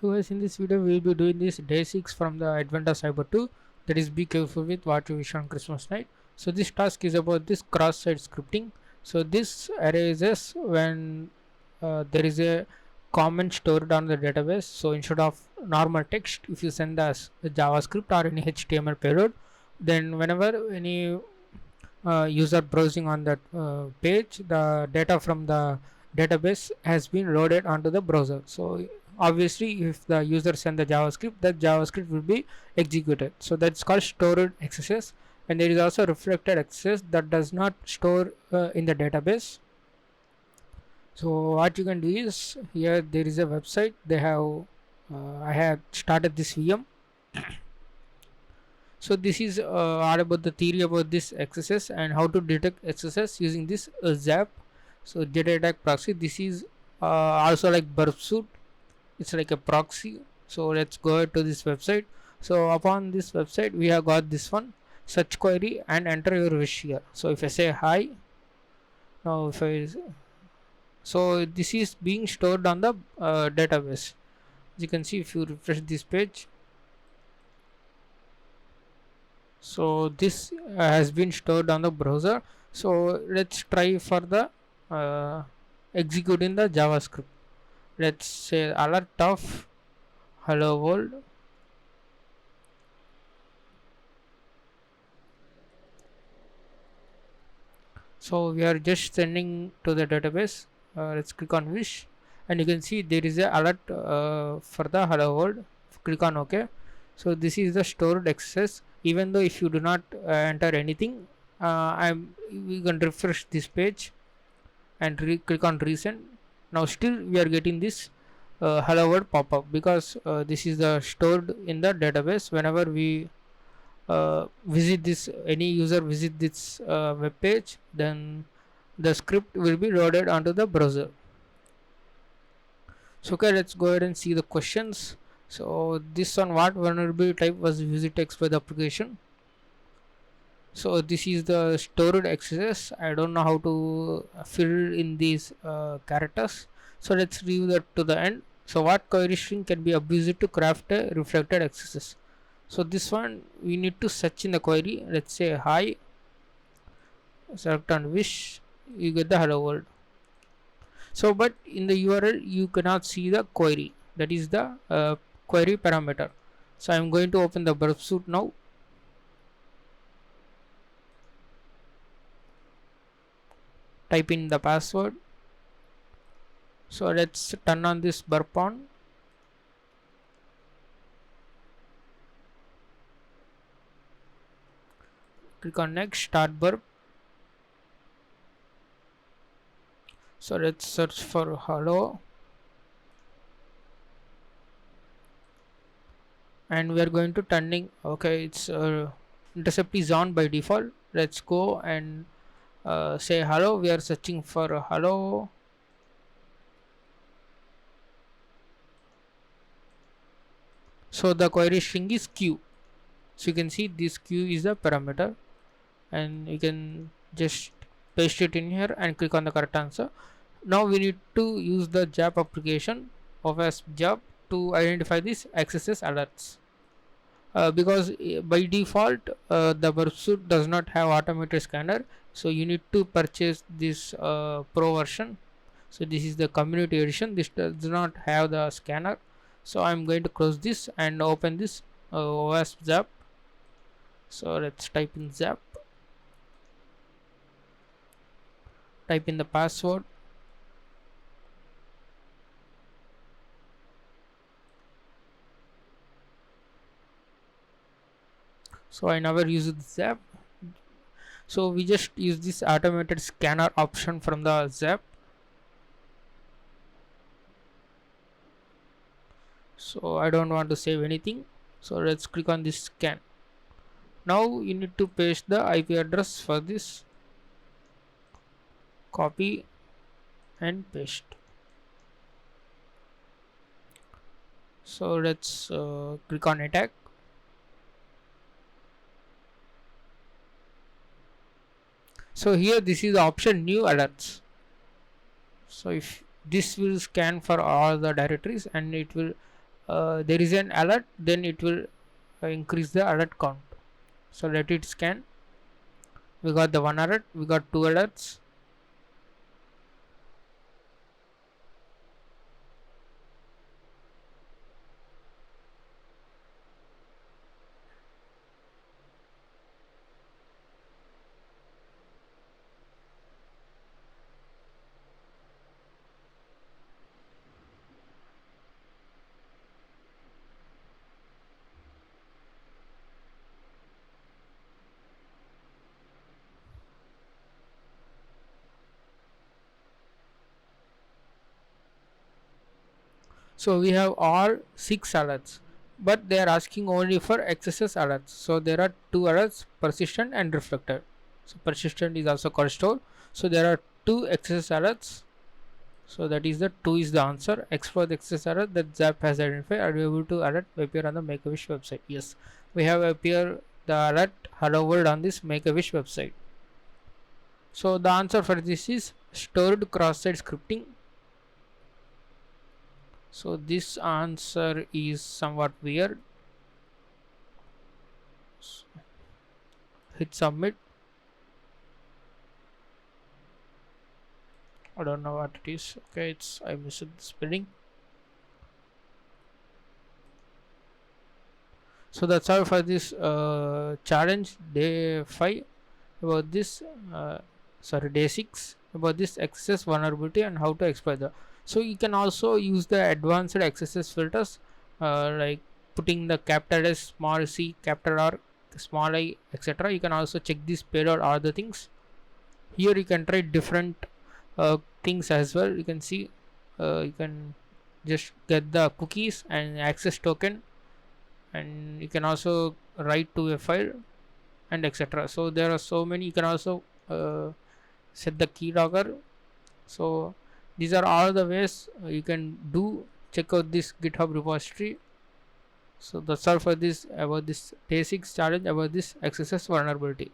So guys, in this video we will be doing this day 6 from the Advent of Cyber 2, that is be careful with what you wish on Christmas night. So this task is about this cross-site scripting. So this arises when there is a comment stored on the database. So instead of normal text, if you send us a JavaScript or any HTML payload, then whenever any user browsing on that page, the data from the database has been loaded onto the browser. So obviously if the user send the JavaScript, that JavaScript will be executed. So that's called stored access. And there is also reflected access that does not store in the database. So what you can do is, here there is a website they have, I have started this VM. So this is all about the theory about this XSS and how to detect XSS using this ZAP. So data attack proxy. This is also like burp suit. It's like a proxy. So let's go to this website. So upon this website we have got this one, search query and enter your wish here. So if I say hi, now if I, so this is being stored on the database. As you can see, if you refresh this page, so this has been stored on the browser. So let's try for the uh, executing the JavaScript. Let's say alert of hello world. So we are just sending to the database. Let's click on wish, and you can see there is a alert for the hello world. Click on OK. So this is the stored access. Even though if you do not enter anything, we can refresh this page and click on resend. Now still we are getting this hello world pop up, because this is the stored in the database. Whenever we visit this, any user visit this web page, then the script will be loaded onto the browser. So okay, let's go ahead and see the questions. So this one, what vulnerability type was visit text by the application? So this is the stored access. I don't know how to fill in these characters, so let's review that to the end. So what query string can be abused to craft a reflected access? So this one we need to search in the query. Let's say hi, select on wish, you get the hello world. So but in the URL you cannot see the query, that is the query parameter. So I'm going to open the burp suite now. Type in the password. So let's turn on this burp on. Click on next, start burp. So let's search for hello, and we are going to turning, okay, it's intercept is on by default. Let's go and say hello. We are searching for hello. So the query string is q. So you can see this q is the parameter, and you can just paste it in here and click on the correct answer. Now we need to use the JAP application of as JAP to identify these XSS alerts. Because by default the burp suite does not have automated scanner, so you need to purchase this pro version. So this is the community edition, this does not have the scanner. So I'm going to close this and open this OWASP ZAP. So let's type in ZAP, type in the password. So I never use the ZAP, so we just use this automated scanner option from the ZAP. So I don't want to save anything, so let's click on this scan. Now you need to paste the IP address for this, copy and paste. So let's click on attack. So here this is the option new alerts. So if this will scan for all the directories, and it will there is an alert, then it will increase the alert count. So let it scan. We got the one alert, we got two alerts. So we have all 6 alerts, but they are asking only for XSS alerts. So there are 2 alerts, persistent and reflected. So persistent is also called store. So there are 2 XSS alerts. So that is the 2 is the answer. Explore the XSS alert that Zap has identified. Are you able to alert appear on the Make-A-Wish website? Yes, we have appear the alert hello world on this Make-A-Wish website. So the answer for this is stored cross-site scripting. So this answer is somewhat weird. Hit submit. I don't know what it is. Okay, it's I missed the spelling. So that's all for this challenge day 5 about this day 6 about this XSS vulnerability and how to exploit that. So you can also use the advanced XSS filters like putting the capital S, small c, capital R, small I, etc. You can also check this payload or the things. Here you can try different things as well. You can see you can just get the cookies and access token, and you can also write to a file and etc. So there are so many. You can also set the keylogger. So these are all the ways you can do. Check out this GitHub repository. So that's all for this about this day 6 challenge about this XSS vulnerability.